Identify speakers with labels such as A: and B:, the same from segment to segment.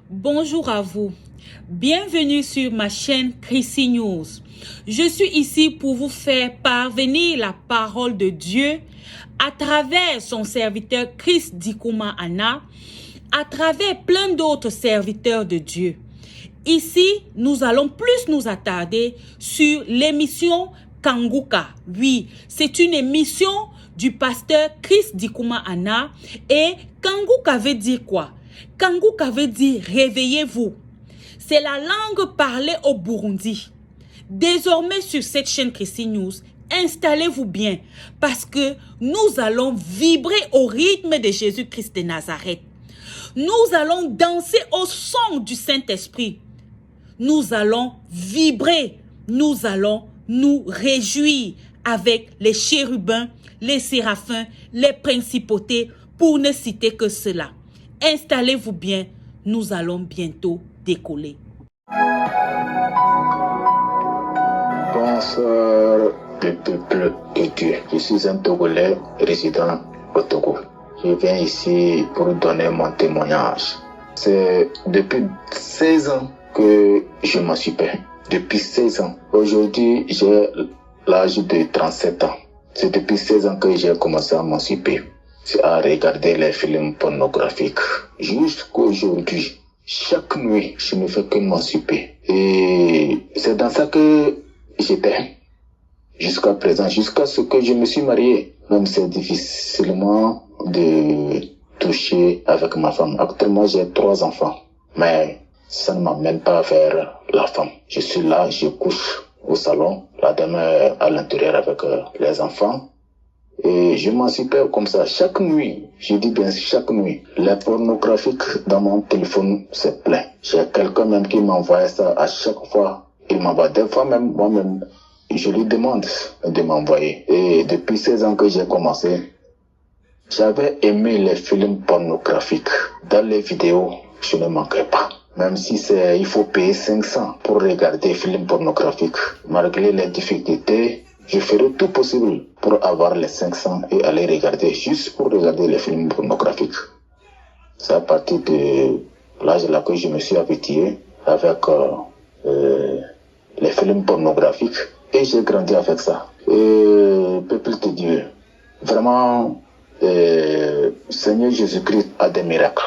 A: Bonjour à vous. Bienvenue sur ma chaîne Chrissy News. Je suis ici pour vous faire parvenir la parole de Dieu à travers son serviteur Chris Dikouma Anna, à travers plein d'autres serviteurs de Dieu. Ici, nous allons plus nous attarder sur l'émission Kanguka. Oui, c'est une émission du pasteur Chris Dikouma Anna. Et Kanguka veut dire quoi? Kanguka veut dire réveillez-vous. C'est la langue parlée au Burundi. Désormais sur cette chaîne Chrissy News, installez-vous bien parce que nous allons vibrer au rythme de Jésus-Christ de Nazareth. Nous allons danser au son du Saint-Esprit. Nous allons vibrer, nous allons nous réjouir avec les chérubins, les séraphins, les principautés, pour ne citer que cela. Installez-vous bien, nous allons bientôt décoller.
B: Bonsoir le peuple de Dieu. Je suis un Togolais résident au Togo. Je viens ici pour donner mon témoignage. C'est depuis 16 ans que je m'occupais. Depuis 16 ans. Aujourd'hui, j'ai l'âge de 37 ans. C'est depuis 16 ans que j'ai commencé à m'occuper, à regarder les films pornographiques. Jusqu'aujourd'hui, chaque nuit, je ne fais que m'occuper. Et c'est dans ça que j'étais. Jusqu'à présent, jusqu'à ce que je me suis marié. Même c'est difficilement de toucher avec ma femme. Actuellement, j'ai 3 enfants. Mais ça ne m'amène pas vers la femme. Je suis là, je couche au salon. La dame est à l'intérieur avec les enfants. Et je m'en suis fait comme ça chaque nuit. Je dis bien chaque nuit. Les pornographiques dans mon téléphone, c'est plein. J'ai quelqu'un même qui m'envoie ça à chaque fois. Il m'envoie des fois même, moi-même, je lui demande de m'envoyer. Et depuis 16 ans que j'ai commencé, j'avais aimé les films pornographiques. Dans les vidéos, je ne manquais pas. Même si il faut payer 500 pour regarder des films pornographiques. Malgré les difficultés, je ferai tout possible pour avoir les 500 et aller regarder, juste pour regarder les films pornographiques. C'est à partir de l'âge là que je me suis habitué avec les films pornographiques et j'ai grandi avec ça. Et peuple de Dieu, vraiment, Seigneur Jésus-Christ a des miracles.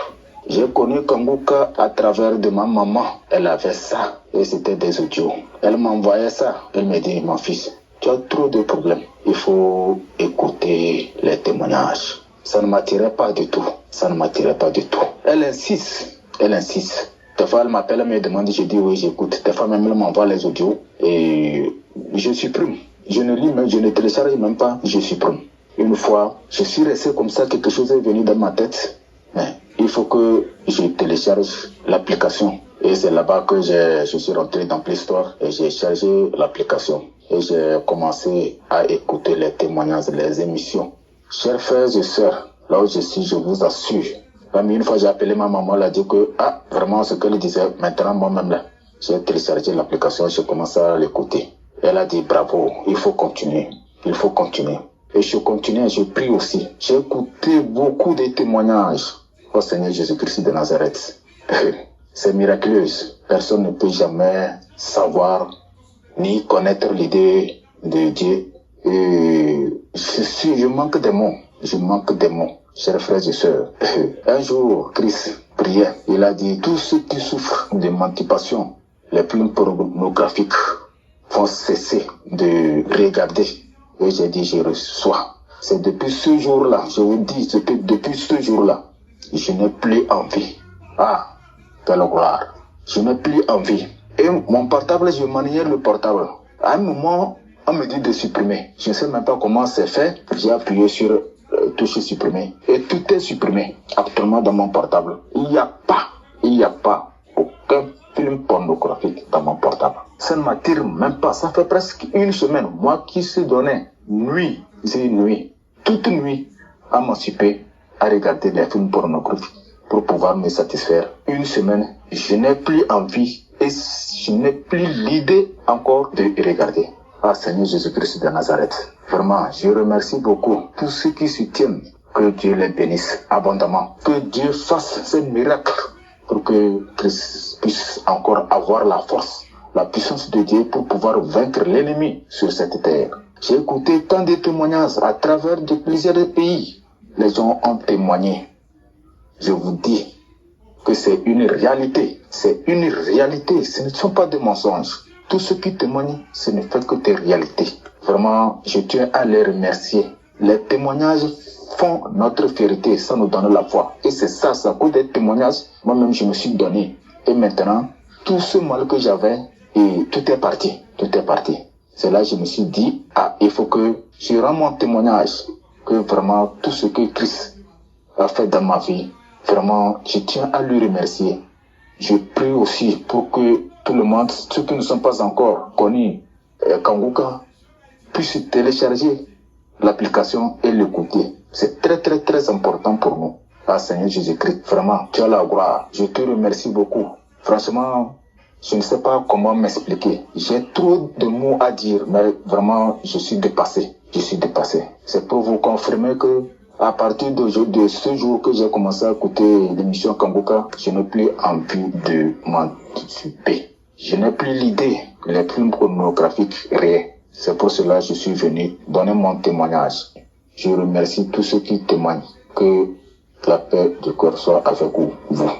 B: J'ai connu Kanguka à travers de ma maman. Elle avait ça et c'était des audios. Elle m'envoyait ça. Elle me dit, mon fils, tu as trop de problèmes. Il faut écouter les témoignages. Ça ne m'attirait pas du tout. Ça ne m'attirait pas du tout. Elle insiste. Elle insiste. Des fois, elle m'appelle, elle me demande, je dis oui, j'écoute. Des fois, même elle m'envoie les audios et je supprime. Je ne lis même, je ne télécharge même pas, je supprime. Une fois, je suis resté comme ça, quelque chose est venu dans ma tête. Mais il faut que je télécharge l'application. Et c'est là-bas que je suis rentré dans Play Store et j'ai chargé l'application. Et j'ai commencé à écouter les témoignages, les émissions. Chers frères et sœurs, là où je suis, je vous assure. Même une fois, j'ai appelé ma maman, elle a dit que, vraiment, ce qu'elle disait, maintenant, moi-même, là, j'ai téléchargé l'application, j'ai commencé à l'écouter. Elle a dit, bravo, il faut continuer, il faut continuer. Et je continue, je prie aussi. J'ai écouté beaucoup de témoignages au Seigneur Jésus-Christ de Nazareth. C'est miraculeux. Personne ne peut jamais savoir ni connaître l'idée de Dieu. Et je manque des mots. Je manque des mots. Chers frères et sœurs, un jour, Christ priait. Il a dit, tous ceux qui souffrent d'émancipation, les films pornographiques vont cesser de regarder. Et j'ai dit, je reçois. C'est depuis ce jour-là, je vous dis, c'est que depuis ce jour-là, je n'ai plus envie. Quelle gloire. Je n'ai plus envie. Et mon portable, je maniais le portable. À un moment, on me dit de supprimer. Je ne sais même pas comment c'est fait. J'ai appuyé sur touche supprimer. Et tout est supprimé actuellement dans mon portable. Il n'y a pas aucun film pornographique dans mon portable. Ça ne m'attire même pas. Ça fait presque une semaine. Moi qui se donnais nuit, toute nuit, à m'occuper, à regarder des films pornographiques pour pouvoir me satisfaire. Une semaine, je n'ai plus envie et je n'ai plus l'idée encore de regarder. Seigneur Jésus-Christ de Nazareth. Vraiment, je remercie beaucoup tous ceux qui soutiennent. Que Dieu les bénisse abondamment. Que Dieu fasse ces miracles pour que Christ puisse encore avoir la force, la puissance de Dieu pour pouvoir vaincre l'ennemi sur cette terre. J'ai écouté tant de témoignages à travers de plusieurs pays. Les gens ont témoigné. Je vous dis que c'est une réalité. C'est une réalité. Ce ne sont pas des mensonges. Tous ceux qui témoignent, ce ne fait que des réalités. Vraiment, je tiens à les remercier. Les témoignages font notre fierté, ça nous donne la foi. Et c'est ça, à cause des témoignages, moi-même je me suis donné. Et maintenant, tout ce mal que j'avais, et tout est parti. Tout est parti. C'est là que je me suis dit, il faut que je rends mon témoignage, que vraiment tout ce que Christ a fait dans ma vie, vraiment, je tiens à lui remercier. Je prie aussi pour que tout le monde, ceux qui ne sont pas encore connus, Kanguka, puissent télécharger l'application et l'écouter. C'est très très très important pour nous. Seigneur Jésus-Christ, vraiment, tu as la gloire. Je te remercie beaucoup. Franchement, je ne sais pas comment m'expliquer. J'ai trop de mots à dire, mais vraiment, je suis dépassé. Je suis dépassé. C'est pour vous confirmer que à partir de ce jour que j'ai commencé à écouter l'émission Kanguka, je n'ai plus envie de m'anticiper. Je n'ai plus l'idée, les films pornographiques, rien. C'est pour cela que je suis venu donner mon témoignage. Je remercie tous ceux qui témoignent. Que la paix du cœur soit avec vous.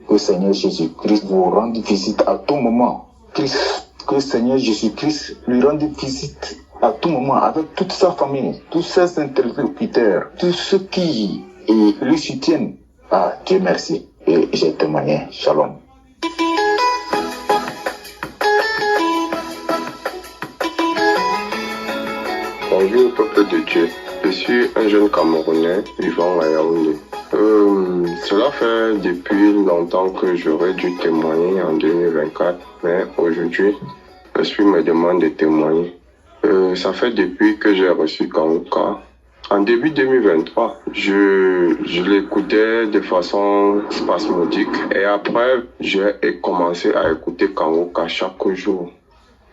B: Que Seigneur Jésus-Christ vous rende visite à tout moment. Que Seigneur Jésus-Christ lui rende visite à tout moment avec toute sa famille, tous ses interlocuteurs, tous ceux qui lui soutiennent. Dieu merci. Et j'ai témoigné. Shalom.
C: Bonjour peuple de Dieu. Je suis un jeune Camerounais vivant à Yaoundé. Cela fait depuis longtemps que j'aurais dû témoigner en 2024, mais aujourd'hui, je suis me demande de témoigner. Ça fait depuis que j'ai reçu Kanguka. En début 2023, je l'écoutais de façon spasmodique et après, j'ai commencé à écouter Kanguka chaque jour.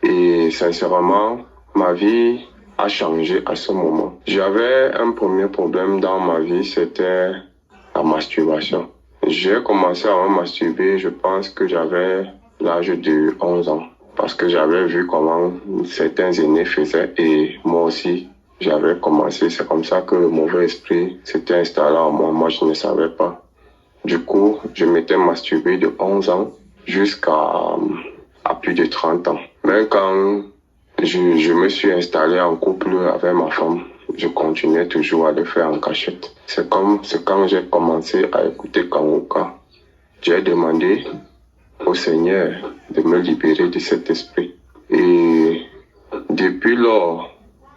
C: Et sincèrement, ma vie a changé à ce moment. J'avais un premier problème dans ma vie, c'était la masturbation. J'ai commencé à me masturber, je pense que j'avais l'âge de 11 ans. Parce que j'avais vu comment certains aînés faisaient et moi aussi, j'avais commencé. C'est comme ça que le mauvais esprit s'était installé en moi. Moi, je ne savais pas. Du coup, je m'étais masturbé de 11 ans jusqu'à plus de 30 ans. Même quand je me suis installé en couple avec ma femme, je continuais toujours à le faire en cachette. C'est quand j'ai commencé à écouter Kanguka. J'ai demandé au Seigneur de me libérer de cet esprit. Et depuis lors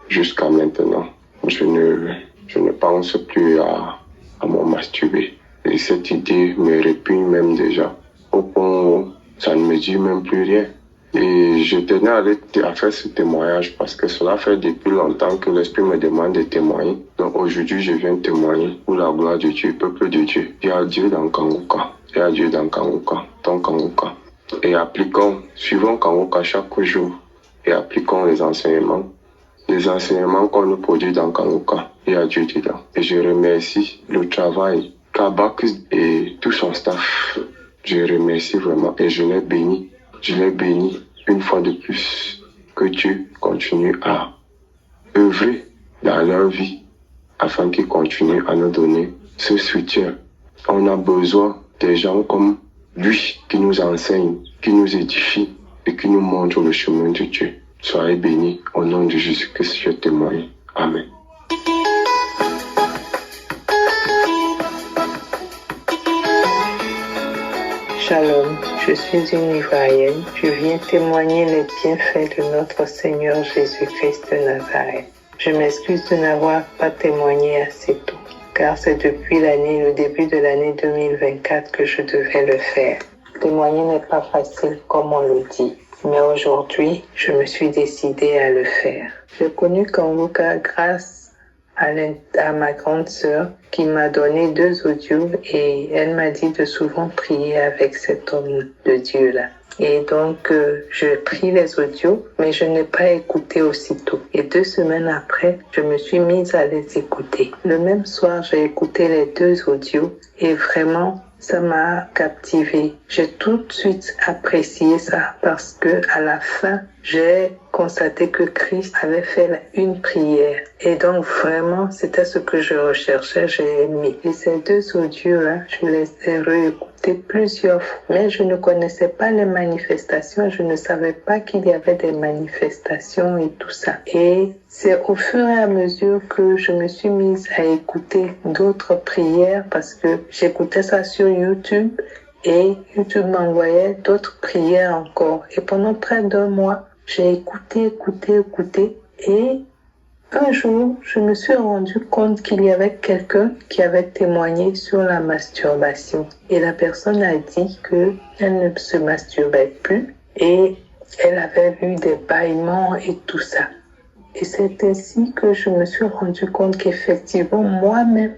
C: jusqu'à maintenant, je ne pense plus à me masturber. Et cette idée me répugne même déjà. Au point où ça ne me dit même plus rien. Et je tenais à faire ce témoignage parce que cela fait depuis longtemps que l'Esprit me demande de témoigner. Donc aujourd'hui, je viens témoigner pour la gloire de Dieu, peuple de Dieu. Il y a Dieu dans Kanguka. Il y a Dieu dans Kanguka, dans Kanguka. Et suivons Kanguka chaque jour et appliquons les enseignements qu'on nous produit dans Kanguka. Il y a Dieu dedans. Et je remercie le travail Kabak et tout son staff. Je remercie vraiment et je les bénis. Je les bénis une fois de plus. Que Dieu continue à œuvrer dans leur vie afin qu'il continue à nous donner ce soutien. On a besoin des gens comme lui qui nous enseignent, qui nous édifient et qui nous montrent le chemin de Dieu. Soyez bénis au nom de Jésus-Christ, je témoigne. Amen.
D: Shalom, je suis une Ivoirienne. Je viens témoigner les bienfaits de notre Seigneur Jésus-Christ de Nazareth. Je m'excuse de n'avoir pas témoigné assez tôt, car c'est depuis le début de l'année 2024 que je devais le faire. Témoigner n'est pas facile comme on le dit, mais aujourd'hui, je me suis décidée à le faire. J'ai connu Kanguka grâce à ma grande sœur qui m'a donné 2 audios et elle m'a dit de souvent prier avec cet homme de Dieu-là. Et donc, je pris les audios, mais je n'ai pas écouté aussitôt. Et 2 semaines après, je me suis mise à les écouter. Le même soir, j'ai écouté les 2 audios et vraiment, Ça m'a captivée. J'ai tout de suite apprécié ça parce que à la fin, j'ai constaté que Christ avait fait une prière. Et donc vraiment, c'était ce que je recherchais, j'ai aimé. Et ces deux audios-là, je les ai réécoutés plusieurs fois. Mais je ne connaissais pas les manifestations, je ne savais pas qu'il y avait des manifestations et tout ça. Et c'est au fur et à mesure que je me suis mise à écouter d'autres prières parce que j'écoutais ça sur YouTube et YouTube m'envoyait d'autres prières encore. Et pendant près d'1 mois, j'ai écouté et un jour, je me suis rendu compte qu'il y avait quelqu'un qui avait témoigné sur la masturbation. Et la personne a dit qu'elle ne se masturbait plus et elle avait eu des bâillements et tout ça. Et c'est ainsi que je me suis rendu compte qu'effectivement, moi-même,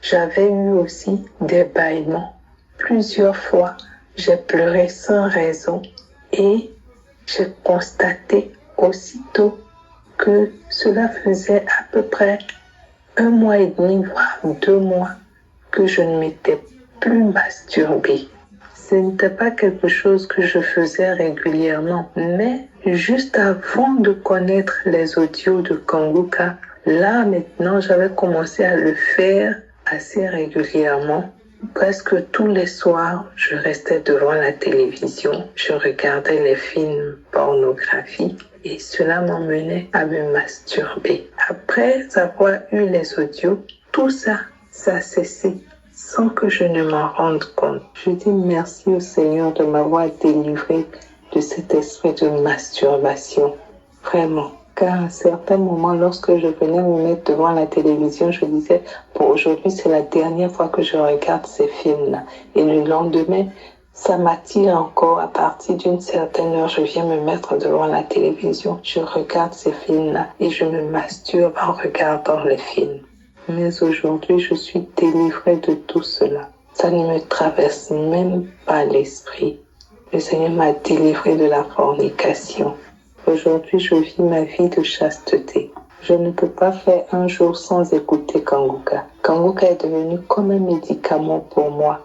D: j'avais eu aussi des bâillements. Plusieurs fois, j'ai pleuré sans raison et j'ai constaté aussitôt que cela faisait à peu près 1 mois et demi, voire 2 mois, que je ne m'étais plus masturbée. Ce n'était pas quelque chose que je faisais régulièrement, mais juste avant de connaître les audios de Kanguka, là maintenant j'avais commencé à le faire assez régulièrement. Presque tous les soirs, je restais devant la télévision, je regardais les films pornographiques et cela m'emmenait à me masturber. Après avoir eu les audios, tout ça, ça a cessé sans que je ne m'en rende compte. Je dis merci au Seigneur de m'avoir délivré de cet esprit de masturbation. Vraiment. Car à certains moments, lorsque je venais me mettre devant la télévision, je disais, pour aujourd'hui, c'est la dernière fois que je regarde ces films-là. Et le lendemain, ça m'attire encore. À partir d'une certaine heure, je viens me mettre devant la télévision, je regarde ces films-là et je me masturbe en regardant les films. Mais aujourd'hui, je suis délivrée de tout cela. Ça ne me traverse même pas l'esprit. Le Seigneur m'a délivrée de la fornication. Aujourd'hui, je vis ma vie de chasteté. Je ne peux pas faire un jour sans écouter Kanguka. Kanguka est devenu comme un médicament pour moi.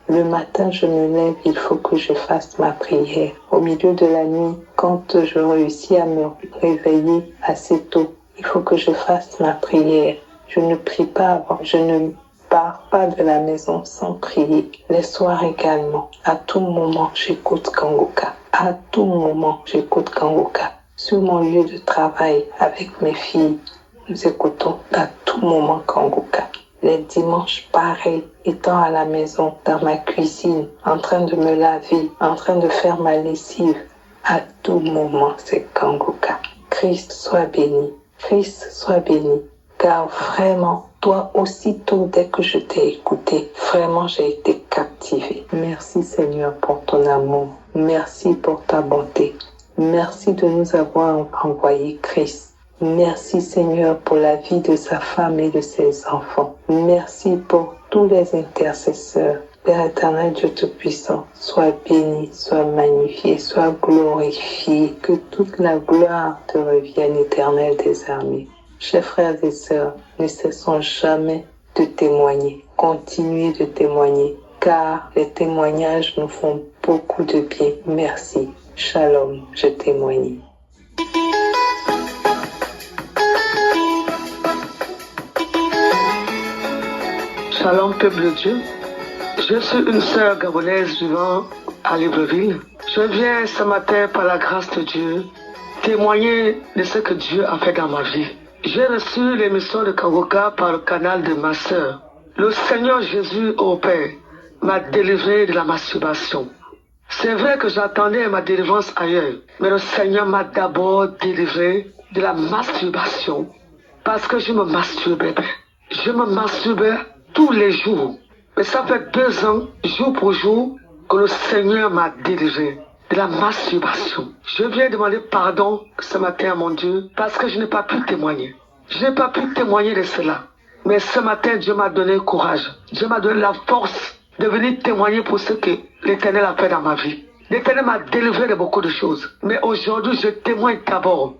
D: Le matin, je me lève, il faut que je fasse ma prière. Au milieu de la nuit, quand je réussis à me réveiller assez tôt, il faut que je fasse ma prière. Je ne prie pas avant, je ne pars pas de la maison sans prier. Les soirs également, à tout moment, j'écoute Kanguka. À tout moment, j'écoute Kanguka. Sur mon lieu de travail, avec mes filles, nous écoutons à tout moment Kanguka. Les dimanches, pareil, étant à la maison, dans ma cuisine, en train de me laver, en train de faire ma lessive, à tout moment, c'est Kanguka. Christ soit béni. Christ soit béni. Car vraiment, toi aussitôt dès que je t'ai écouté, vraiment j'ai été captivée. Merci Seigneur pour ton amour. Merci pour ta bonté. Merci de nous avoir envoyé Christ. Merci Seigneur pour la vie de sa femme et de ses enfants. Merci pour tous les intercesseurs. Père éternel, Dieu Tout-Puissant, sois béni, sois magnifié, sois glorifié. Que toute la gloire te revienne, Éternel des armées. Chers frères et sœurs, ne cessons jamais de témoigner. Continuez de témoigner, car les témoignages nous font beaucoup de bien. Merci. Shalom, je témoigne.
E: Shalom, peuple de Dieu. Je suis une sœur gabonaise vivant à Libreville. Je viens ce matin, par la grâce de Dieu, témoigner de ce que Dieu a fait dans ma vie. J'ai reçu l'émission de Kanguka par le canal de ma sœur. Le Seigneur Jésus, au Père, m'a délivré de la masturbation. C'est vrai que j'attendais ma délivrance ailleurs, mais le Seigneur m'a d'abord délivré de la masturbation parce que je me masturbais. Je me masturbais tous les jours. Mais ça fait 2 ans, jour pour jour, que le Seigneur m'a délivré de la masturbation. Je viens demander pardon ce matin à mon Dieu parce que je n'ai pas pu témoigner. Je n'ai pas pu témoigner de cela. Mais ce matin, Dieu m'a donné le courage. Dieu m'a donné la force de venir témoigner pour ce que l'Éternel a fait dans ma vie. L'Éternel m'a délivré de beaucoup de choses. Mais aujourd'hui, je témoigne d'abord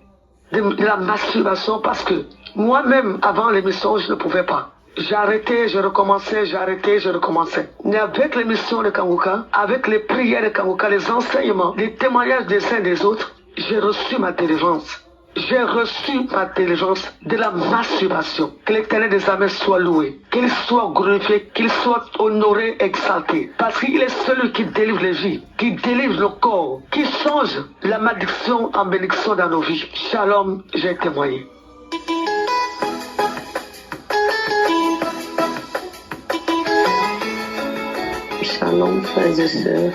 E: de la masturbation parce que moi-même, avant l'émission, je ne pouvais pas. J'ai arrêté, je recommençais, j'ai arrêté, je recommençais. Mais avec l'émission de Kanguka, avec les prières de Kanguka, les enseignements, les témoignages des uns des autres, j'ai reçu ma délivrance. J'ai reçu ma délivrance de la masturbation. Que l'Éternel des armées soit loué, qu'il soit glorifié, qu'il soit honoré, exalté. Parce qu'il est celui qui délivre les vies, qui délivre le corps, qui change la malédiction en bénédiction dans nos vies. Shalom, j'ai témoigné.
D: Shalom, frères et sœurs.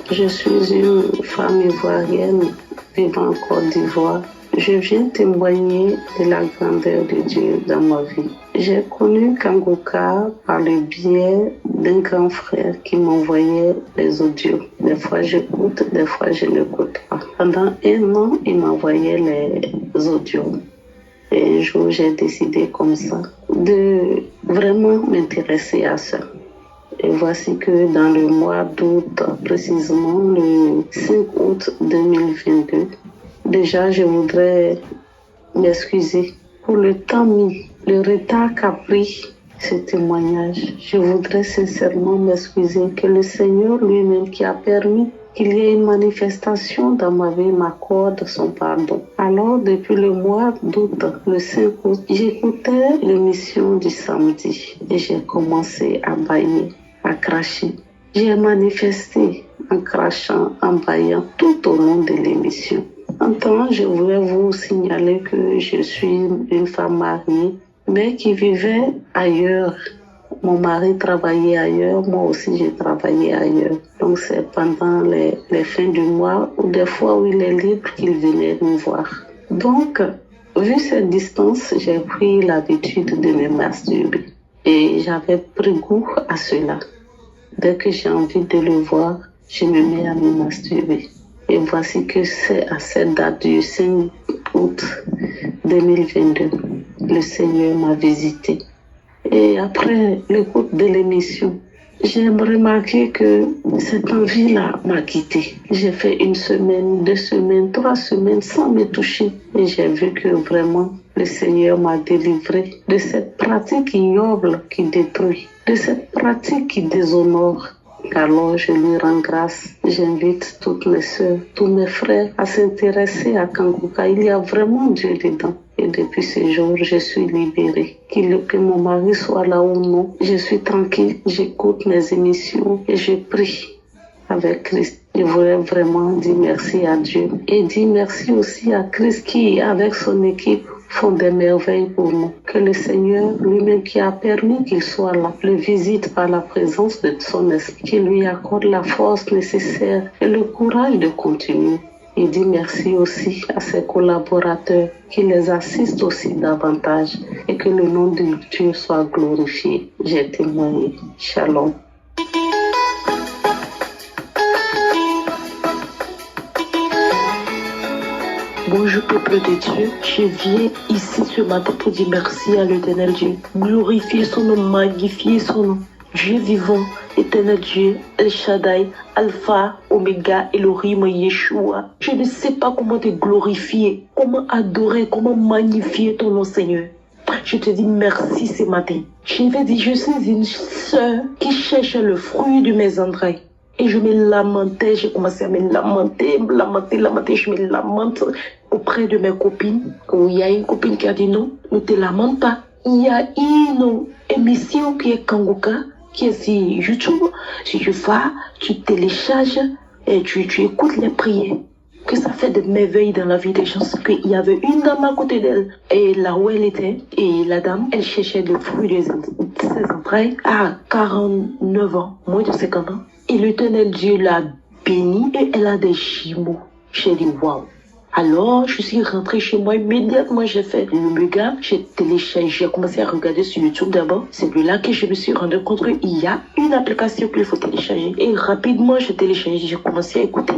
D: Je suis une femme ivoirienne vivant en Côte d'Ivoire. Je viens témoigner de la grandeur de Dieu dans ma vie. J'ai connu Kanguka par le biais d'un grand frère qui m'envoyait les audios. Des fois j'écoute, des fois je n'écoute pas. Pendant 1 an, il m'envoyait les audios. Et un jour, j'ai décidé comme ça de vraiment m'intéresser à ça. Et voici que dans le mois d'août, précisément le 5 août 2022, déjà je voudrais m'excuser pour le temps mis, le retard qu'a pris ce témoignage. Je voudrais sincèrement m'excuser que le Seigneur lui-même qui a permis qu'il y ait une manifestation dans ma vie m'accorde son pardon. Alors, depuis le mois d'août, le 5 août, j'écoutais l'émission du samedi et j'ai commencé à bâiller, à cracher. J'ai manifesté en crachant, en bâillant tout au long de l'émission. En temps, je voulais vous signaler que je suis une femme mariée, mais qui vivait ailleurs. Mon mari travaillait ailleurs, moi aussi j'ai travaillé ailleurs. Donc c'est pendant les fins du mois ou des fois où il est libre qu'il venait me voir. Donc, vu cette distance, j'ai pris l'habitude de me masturber. Et j'avais pris goût à cela. Dès que j'ai envie de le voir, je me mets à me masturber. Et voici que c'est à cette date du 5 août 2022, le Seigneur m'a visité. Et après l'écoute de l'émission, j'ai remarqué que cette envie-là m'a quitté. J'ai fait 1 semaine, 2 semaines, 3 semaines sans me toucher. Et j'ai vu que vraiment le Seigneur m'a délivré de cette pratique ignoble qui détruit, de cette pratique qui déshonore. Alors je lui rends grâce. J'invite toutes mes sœurs, tous mes frères à s'intéresser à Kanguka. Il y a vraiment Dieu dedans. Et depuis ce jour, je suis libérée. Que mon mari soit là ou non, je suis tranquille. J'écoute mes émissions et je prie avec Christ. Je voudrais vraiment dire merci à Dieu. Et dire merci aussi à Christ qui, avec son équipe, font des merveilles pour nous. Que le Seigneur lui-même qui a permis qu'il soit là, le visite par la présence de son esprit, qui lui accorde la force nécessaire et le courage de continuer. Et dit merci aussi à ses collaborateurs qui les assistent aussi davantage et que le nom de Dieu soit glorifié. J'ai témoigné. Shalom.
F: Bonjour peuple de Dieu, je viens ici ce matin pour dire merci à l'Éternel Dieu, glorifier son nom, magnifier son nom. Dieu vivant, éternel Dieu, El Shaddai, Alpha, Omega, Elohim, Yeshua. Je ne sais pas comment te glorifier, comment adorer, comment magnifier ton nom, Seigneur. Je te dis merci ce matin. Je vais dire, je suis une sœur qui cherche le fruit de mes entrailles. Et je me lamentais, j'ai commencé à me lamenter, je me lamente auprès de mes copines. Où il y a une copine qui a dit non, ne te lamente pas. Il y a une émission qui est Kanguka, qui est sur YouTube. Si tu vas, tu télécharges et tu écoutes les prières. Que ça fait de merveilles dans la vie des gens. Qu'il y avait une dame à côté d'elle. Et là où elle était, et la dame, elle cherchait le fruit de ses entrailles à 49 ans, moins de 50 ans. Et l'Éternel Dieu l'a bénie et elle a des jumeaux. J'ai dit waouh. Alors, je suis rentrée chez moi immédiatement. J'ai fait le méga, j'ai téléchargé, j'ai commencé à regarder sur YouTube d'abord. C'est de là que je me suis rendu compte qu'il y a une application qu'il faut télécharger. Et rapidement, j'ai téléchargé, j'ai commencé à écouter.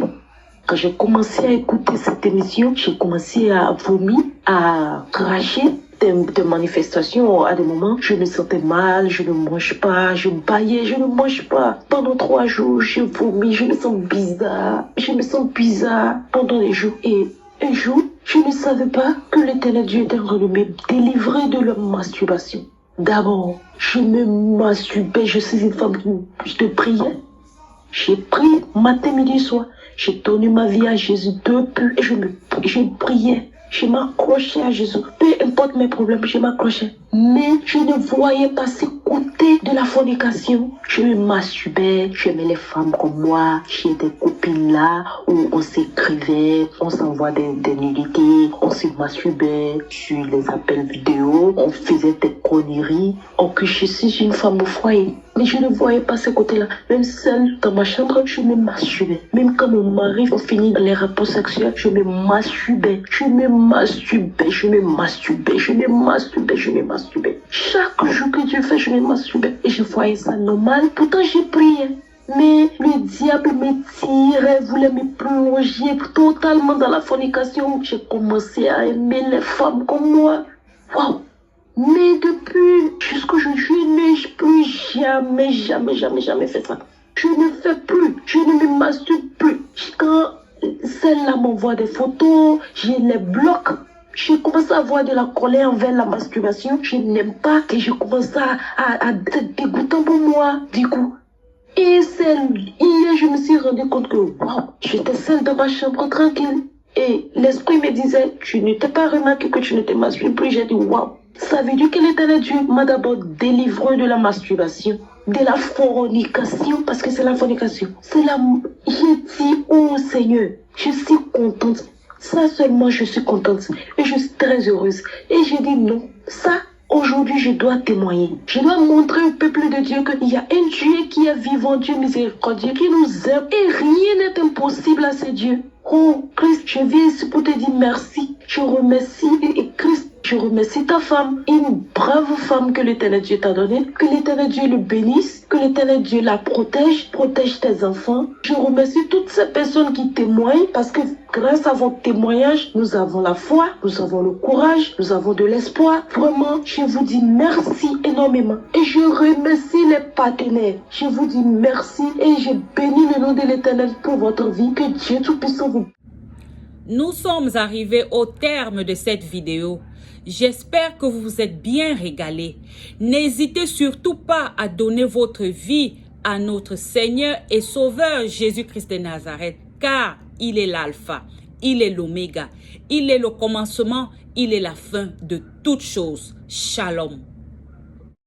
F: Quand j'ai commencé à écouter cette émission, j'ai commencé à vomir, à cracher. Des manifestations, à des moments, je me sentais mal, je ne mange pas, je baillais, je ne mange pas. Pendant 3 jours, je vomis, je me sens bizarre pendant les jours. Et un jour, je ne savais pas que l'Éternel Dieu était en train de me délivrer de la masturbation. D'abord, je me masturbais, je suis une femme qui te priais. J'ai prié matin, midi, soir. J'ai donné ma vie à Jésus depuis et je priais. Je m'accrochais à Jésus. Peu importe mes problèmes, je m'accrochais. Mais je ne voyais pas ce côté de la fornication. Je me masturbais, j'aimais les femmes comme moi. J'ai des copines là où on s'écrivait, on s'envoie des nudités, on se masturbait sur les appels vidéo, on faisait des conneries. Oh, que je suis une femme au foyer. Mais je ne voyais pas ce côté-là. Même seule dans ma chambre, je me masturbais. Même quand mon mari finit les rapports sexuels, je me masturbais. Je me masturbais. Chaque jour que Dieu fait, je me masturbais. Et je voyais ça normal. Pourtant, j'ai prié. Mais le diable me tirait, voulait me plonger totalement dans la fornication. J'ai commencé à aimer les femmes comme moi. Waouh! Mais depuis, jusqu'aujourd'hui, je n'ai plus jamais fait ça. Je ne fais plus, je ne me masturbe plus. Quand celle-là m'envoie des photos, je les bloque. Je commence à avoir de la colère envers la masturbation. Je n'aime pas et je commence à être dégoûtant pour moi, du coup. Et hier, je me suis rendu compte que, waouh, j'étais seule dans ma chambre tranquille. Et l'esprit me disait, tu ne t'es pas remarqué que tu ne te masturbes plus. J'ai dit, waouh. Ça veut dire que l'Éternel Dieu m'a d'abord délivré de la masturbation, de la fornication, parce que c'est la fornication. J'ai dit, oh Seigneur, je suis contente. Ça seulement, je suis contente. Et je suis très heureuse. Et j'ai dit non, ça, aujourd'hui, je dois témoigner. Je dois montrer au peuple de Dieu qu'il y a un Dieu qui est vivant, Dieu miséricordieux, qui nous aime. Et rien n'est impossible à ce Dieu. Oh, Christ, je viens ici pour te dire merci. Je remercie et Christ. Je remercie ta femme, une brave femme que l'Éternel Dieu t'a donnée. Que l'Éternel Dieu le bénisse, que l'Éternel Dieu la protège tes enfants. Je remercie toutes ces personnes qui témoignent parce que grâce à vos témoignages, nous avons la foi, nous avons le courage, nous avons de l'espoir. Vraiment, je vous dis merci énormément. Et je remercie les partenaires. Je vous dis merci et je bénis le nom de l'Éternel pour votre vie. Que Dieu Tout-Puissant vous.
A: Nous sommes arrivés au terme de cette vidéo. J'espère que vous vous êtes bien régalés. N'hésitez surtout pas à donner votre vie à notre Seigneur et Sauveur Jésus-Christ de Nazareth, car il est l'alpha, il est l'oméga, il est le commencement, il est la fin de toutes choses. Shalom.